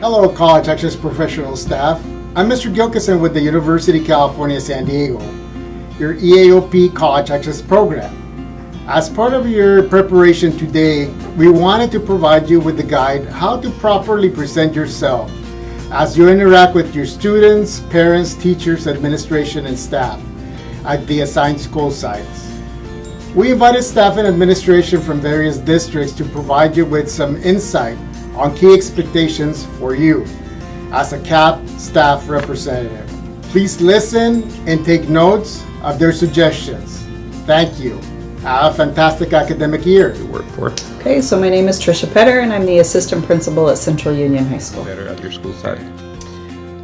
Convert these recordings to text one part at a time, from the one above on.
Hello, College Access Professional staff. I'm Mr. Gilkison with the University of California, San Diego, your EAOP College Access Program. As part of your preparation today, we wanted to provide you with the guide how to properly present yourself as you interact with your students, parents, teachers, administration, and staff at the assigned school sites. We invited staff and administration from various districts to provide you with some insight on key expectations for you as a CAP staff representative. Please listen and take notes of their suggestions. Thank you. Have a fantastic academic year. You work for Okay, so my name is Tricia Petter, and I'm the assistant principal at Central Union High School. better at your school site.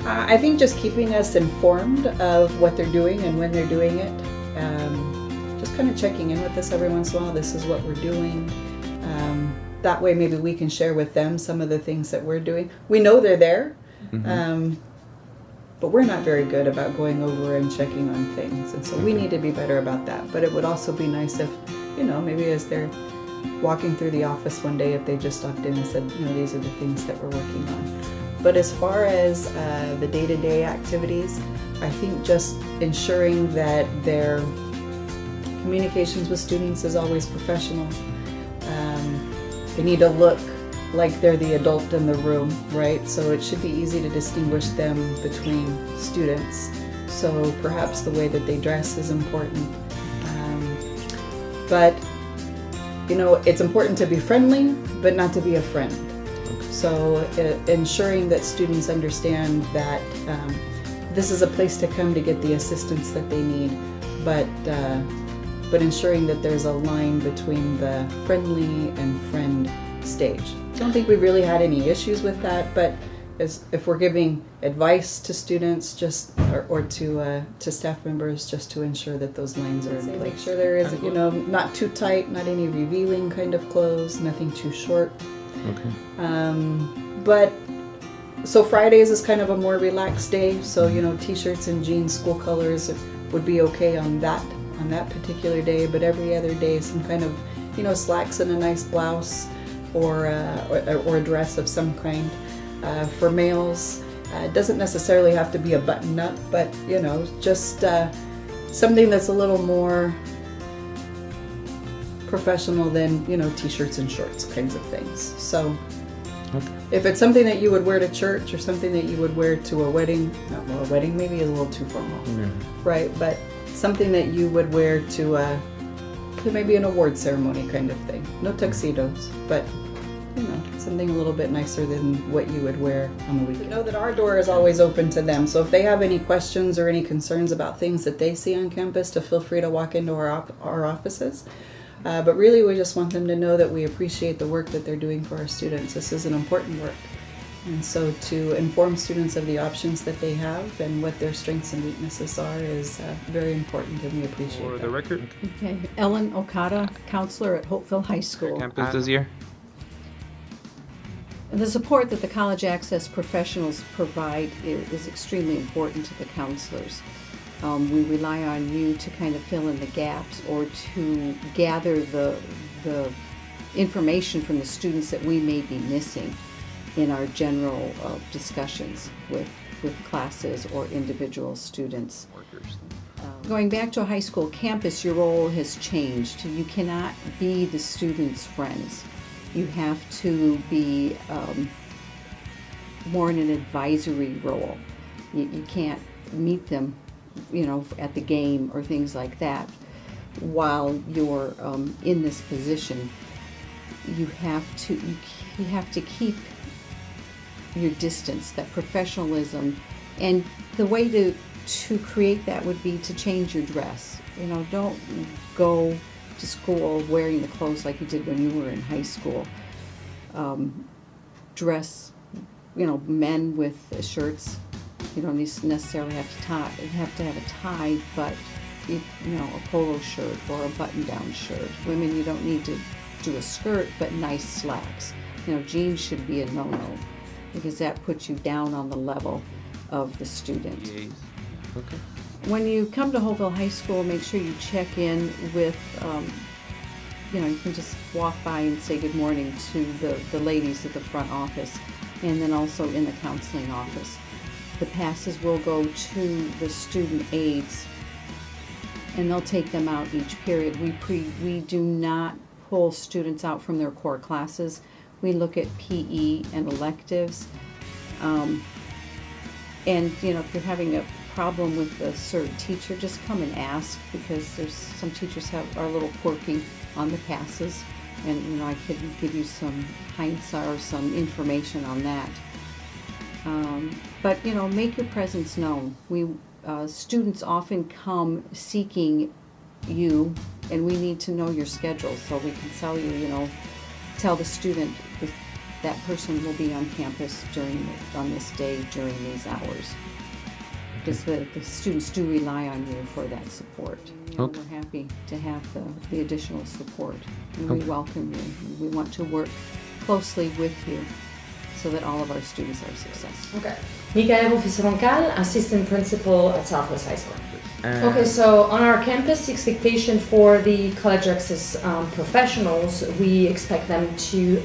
I think just keeping us informed of what they're doing and when they're doing it. Just kind of checking in with us every once in a while. This is what we're doing. That way maybe we can share with them some of the things that we're doing. We know they're there, but we're not very good about going over and checking on things. And so we need to be better about that. But it would also be nice if, maybe as they're walking through the office one day, if they just stopped in and said, these are the things that we're working on. But as far as the day-to-day activities, I think just ensuring that their communications with students is always professional. They need to look like they're the adult in the room, right? So it should be easy to distinguish them between students. So perhaps the way that they dress is important. But it's important to be friendly, but not to be a friend. So ensuring that students understand that this is a place to come to get the assistance that they need, but ensuring that there's a line between the friendly and friend stage. I don't think we've really had any issues with that, but if we're giving advice to students or to staff members, just to ensure that those lines are in place. Make sure there is, not too tight, not any revealing kind of clothes, nothing too short. Okay. So Fridays is kind of a more relaxed day. So, t-shirts and jeans, school colors would be okay on that particular day. But every other day, some kind of, slacks and a nice blouse or a dress of some kind. For males, it doesn't necessarily have to be a button-up, but, just something that's a little more professional than, t-shirts and shorts kinds of things. So if it's something that you would wear to church or something that you would wear to a wedding, a wedding maybe is a little too formal, right? But something that you would wear to maybe an award ceremony kind of thing. No tuxedos, but something a little bit nicer than what you would wear on the weekend. Know that our door is always open to them. So if they have any questions or any concerns about things that they see on campus, to feel free to walk into our offices. But really, we just want them to know that we appreciate the work that they're doing for our students. This is an important work. And so to inform students of the options that they have and what their strengths and weaknesses are is very important, and we appreciate For that. the record, Okay, Ellen Okada, counselor at Hopeville High School. campus this year. The support that the college access professionals provide is extremely important to the counselors. We rely on you to kind of fill in the gaps or to gather the information from the students that we may be missing in our general discussions with classes or individual students. Going back to a high school campus, your role has changed. You cannot be the students' friends. You have to be more in an advisory role. You can't meet them, at the game or things like that. While you're in this position, you have to keep your distance, that professionalism, and the way to create that would be to change your dress. Don't go to school wearing the clothes like you did when you were in high school. Dress, men with shirts. You don't necessarily have to have a tie, but a polo shirt or a button-down shirt. Women, you don't need to do a skirt, but nice slacks. Jeans should be a no-no because that puts you down on the level of the student. Okay. When you come to Hopeville High School, make sure you check in with, you can just walk by and say good morning to the ladies at the front office. and then also in the counseling office. The passes will go to the student aides, and they'll take them out each period. We do not pull students out from their core classes. We look at PE and electives. And if you're having a problem with a certain teacher, just come and ask, because there's some teachers are a little quirky on the passes, and I could give you some hindsight or some information on that. But make your presence known. Students often come seeking you, and we need to know your schedule so we can tell the student if that person will be on campus on this day during these hours. Because the students do rely on you for that support. Okay. We're happy to have the additional support, and we welcome you. We want to work closely with you so that all of our students are successful. Okay. Michael Roncal, Assistant Principal at Southwest High School. And Okay, so on our campus, the expectation for the college access professionals, we expect them to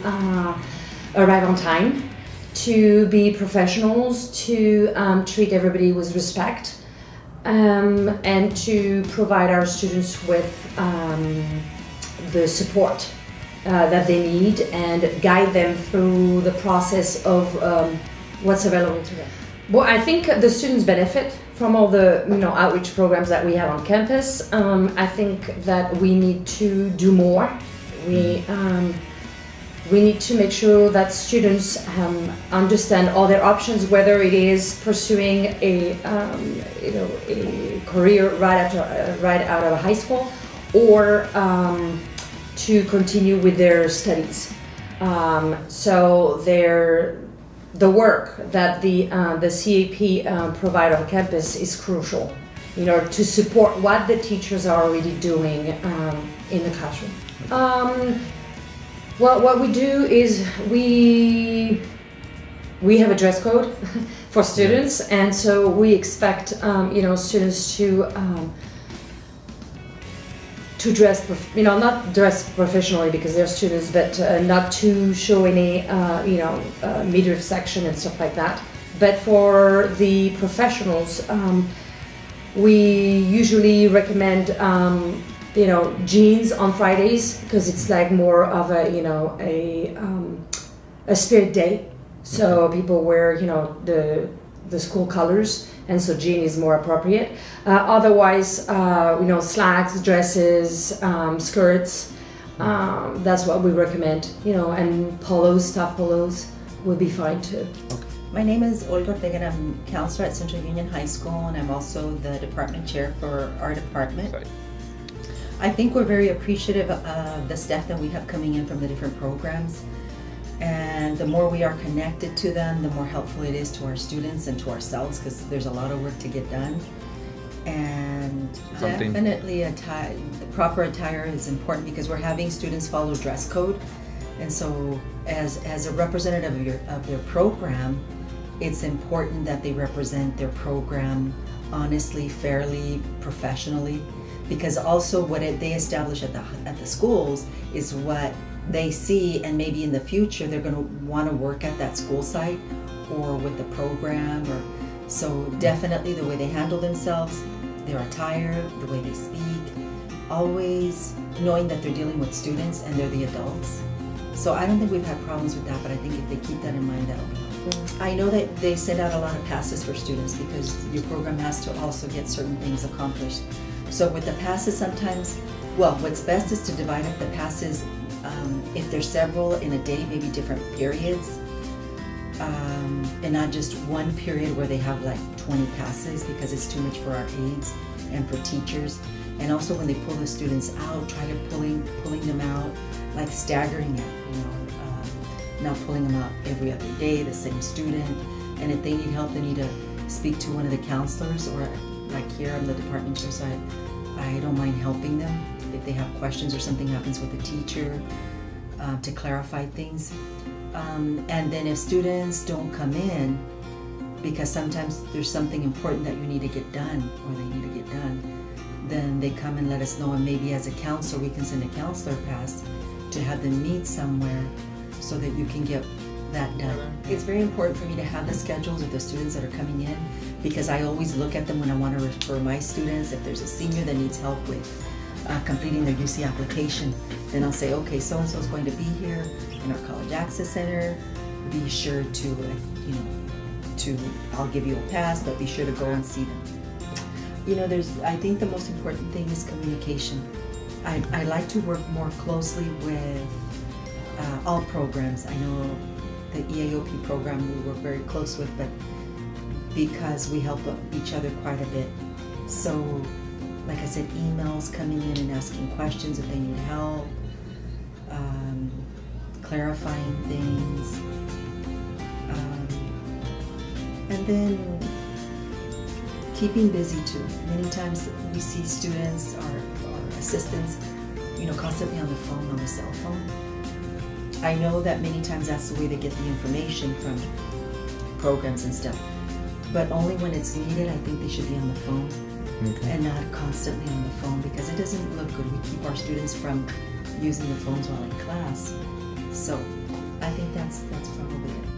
arrive on time, to be professionals, to treat everybody with respect, and to provide our students with the support that they need, and guide them through the process of what's available to them. Well, I think the students benefit from all the outreach programs that we have on campus. I think that we need to do more. We need to make sure that students understand all their options, whether it is pursuing a career right out of high school, or to continue with their studies. So the work that the CAP provide on campus is crucial, to support what the teachers are already doing in the classroom. What we do is we have a dress code for students, and so we expect students to dress, not dress professionally because they're students, but not to show any midriff section and stuff like that. But for the professionals, we usually recommend jeans on Fridays, because it's like more of a spirit day. So people wear the school colors, and so jean is more appropriate. Otherwise, slacks, dresses, skirts. That's what we recommend. And polos, stuff polos would be fine too. My name is Olga Ortega, and I'm counselor at Central Union High School, and I'm also the department chair for our department. Sorry. I think we're very appreciative of the staff that we have coming in from the different programs, and the more we are connected to them, the more helpful it is to our students and to ourselves, because there's a lot of work to get done. And definitely the proper attire is important, because we're having students follow dress code, and so as a representative of their program, it's important that they represent their program honestly, fairly, professionally. Because also what they establish at the schools is what they see, and maybe in the future they're going to want to work at that school site or with the program. So definitely the way they handle themselves, their attire, the way they speak, always knowing that they're dealing with students and they're the adults. So I don't think we've had problems with that, but I think if they keep that in mind, that'll be helpful. I know that they send out a lot of passes for students, because your program has to also get certain things accomplished. So with the passes, sometimes, what's best is to divide up the passes, if there's several in a day, maybe different periods, and not just one period where they have like 20 passes, because it's too much for our aides and for teachers. And also when they pull the students out, try to pulling them out, like staggering it, not pulling them out every other day, the same student. And if they need help, they need to speak to one of the counselors, or like here I'm the department chair, so I don't mind helping them if they have questions or something happens with the teacher, to clarify things. And then if students don't come in, because sometimes there's something important that you need to get done, or they need to get done, then they come and let us know, and maybe as a counselor we can send a counselor pass to have them meet somewhere, so that you can get that done. It's very important for me to have the schedules of the students that are coming in, because I always look at them when I want to refer my students. If there's a senior that needs help with completing their UC application, then I'll say, okay, so-and-so is going to be here in our College Access Center. Be sure to, I'll give you a pass, but be sure to go and see them. I think the most important thing is communication. I like to work more closely with all programs. I know the EAOP program we work very close with, but because we help each other quite a bit. So, like I said, emails coming in and asking questions if they need help, clarifying things, and then keeping busy too. Many times we see students or assistants, constantly on the phone, on the cell phone. I know that many times that's the way they get the information from programs and stuff, but only when it's needed. I think they should be on the phone and not constantly on the phone, because it doesn't look good. We keep our students from using the phones while in class. So I think that's probably it.